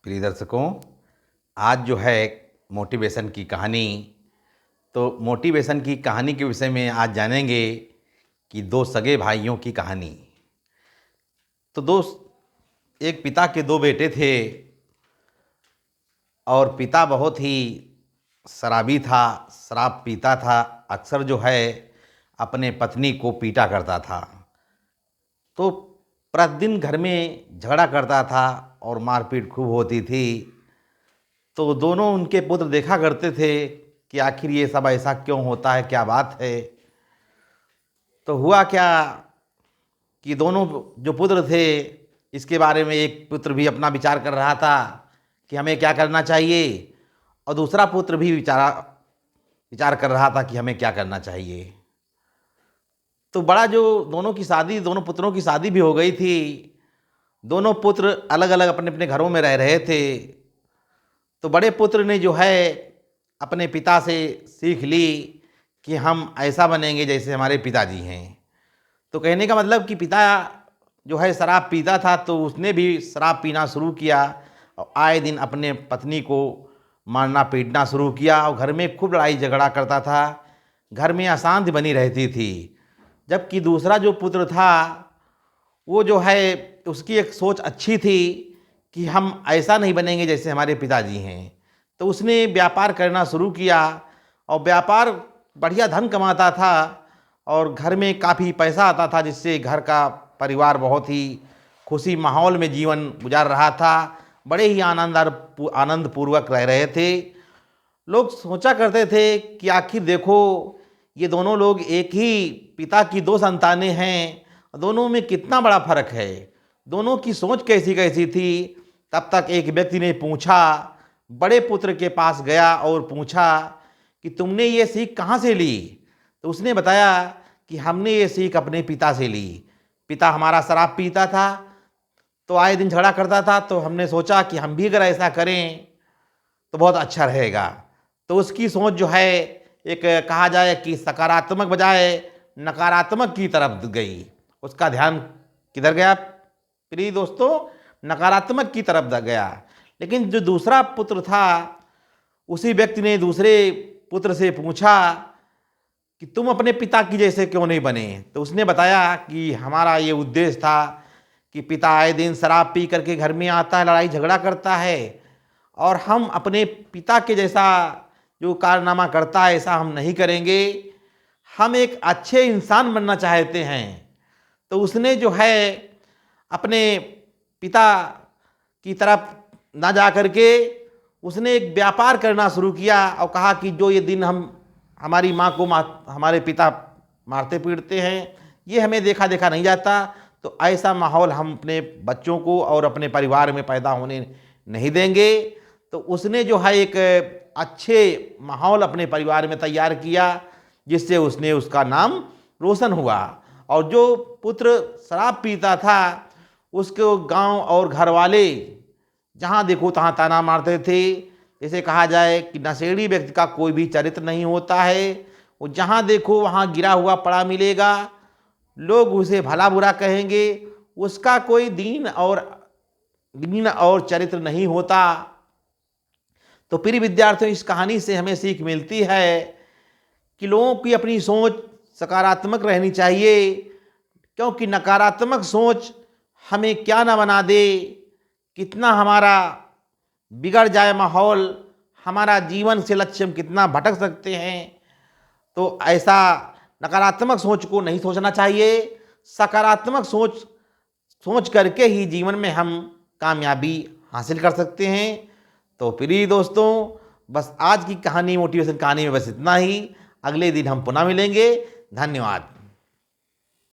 प्रिय दर्शकों, आज जो है मोटिवेशन की कहानी। तो मोटिवेशन की कहानी के विषय में आज जानेंगे कि दो सगे भाइयों की कहानी। तो दोस्त, एक पिता के दो बेटे थे और पिता बहुत ही शराबी था, शराब पीता था। अक्सर जो है अपने पत्नी को पीटा करता था। तो प्रतिदिन घर में झगड़ा करता था और मारपीट खूब होती थी। तो दोनों उनके पुत्र देखा करते थे कि आखिर ये सब ऐसा क्यों होता है, क्या बात है। तो हुआ क्या कि दोनों जो पुत्र थे, इसके बारे में एक पुत्र भी अपना विचार कर रहा था कि हमें क्या करना चाहिए, और दूसरा पुत्र भी विचार कर रहा था कि हमें क्या करना चाहिए। तो बड़ा जो दोनों की शादी, दोनों पुत्रों की शादी भी हो गई थी। दोनों पुत्र अलग अलग अपने अपने घरों में रह रहे थे। तो बड़े पुत्र ने जो है अपने पिता से सीख ली कि हम ऐसा बनेंगे जैसे हमारे पिताजी हैं। तो कहने का मतलब कि पिता जो है शराब पीता था, तो उसने भी शराब पीना शुरू किया और आए दिन अपने पत्नी को मारना पीटना शुरू किया और घर में खूब लड़ाई झगड़ा करता था। घर में अशांति बनी रहती थी। जबकि दूसरा जो पुत्र था, वो जो है उसकी एक सोच अच्छी थी कि हम ऐसा नहीं बनेंगे जैसे हमारे पिताजी हैं। तो उसने व्यापार करना शुरू किया और व्यापार बढ़िया धन कमाता था और घर में काफ़ी पैसा आता था, जिससे घर का परिवार बहुत ही खुशी माहौल में जीवन गुजार रहा था। बड़े ही आनंदपूर्वक रह रहे थे। लोग सोचा करते थे कि आखिर देखो, ये दोनों लोग एक ही पिता की दो संतानें हैं, दोनों में कितना बड़ा फर्क है, दोनों की सोच कैसी कैसी थी। तब तक एक व्यक्ति ने पूछा, बड़े पुत्र के पास गया और पूछा कि तुमने ये सीख कहाँ से ली। तो उसने बताया कि हमने ये सीख अपने पिता से ली। पिता हमारा शराब पीता था, तो आए दिन झगड़ा करता था, तो हमने सोचा कि हम भी अगर ऐसा करें तो बहुत अच्छा रहेगा। तो उसकी सोच जो है एक कहा जाए कि सकारात्मक बजाय नकारात्मक की तरफ गई। उसका ध्यान किधर गया प्रिय दोस्तों? नकारात्मक की तरफ गया। लेकिन जो दूसरा पुत्र था, उसी व्यक्ति ने दूसरे पुत्र से पूछा कि तुम अपने पिता की जैसे क्यों नहीं बने। तो उसने बताया कि हमारा ये उद्देश्य था कि पिता आए दिन शराब पी करके घर में आता है, लड़ाई झगड़ा करता है, और हम अपने पिता के जैसा जो कारनामा करता है ऐसा हम नहीं करेंगे। हम एक अच्छे इंसान बनना चाहते हैं। तो उसने जो है अपने पिता की तरफ ना जा करके उसने एक व्यापार करना शुरू किया और कहा कि जो ये दिन हम हमारी माँ को हमारे पिता मारते पीटते हैं, ये हमें देखा देखा नहीं जाता। तो ऐसा माहौल हम अपने बच्चों को और अपने परिवार में पैदा होने नहीं देंगे। तो उसने जो है एक अच्छे माहौल अपने परिवार में तैयार किया, जिससे उसने उसका नाम रोशन हुआ। और जो पुत्र शराब पीता था, उसके गांव और घर वाले जहां देखो तहां ताना मारते थे। जैसे कहा जाए कि नशेड़ी व्यक्ति का कोई भी चरित्र नहीं होता है, वो जहां देखो वहां गिरा हुआ पड़ा मिलेगा। लोग उसे भला बुरा कहेंगे, उसका कोई दीन और चरित्र नहीं होता। तो प्रिय विद्यार्थियों, इस कहानी से हमें सीख मिलती है कि लोगों की अपनी सोच सकारात्मक रहनी चाहिए, क्योंकि नकारात्मक सोच हमें क्या ना बना दे, कितना हमारा बिगड़ जाए माहौल, हमारा जीवन से लक्ष्य हम कितना भटक सकते हैं। तो ऐसा नकारात्मक सोच को नहीं सोचना चाहिए। सकारात्मक सोच करके ही जीवन में हम कामयाबी हासिल कर सकते हैं। तो प्रिय दोस्तों, बस आज की कहानी, मोटिवेशन कहानी में बस इतना ही। अगले दिन हम पुनः मिलेंगे। धन्यवाद।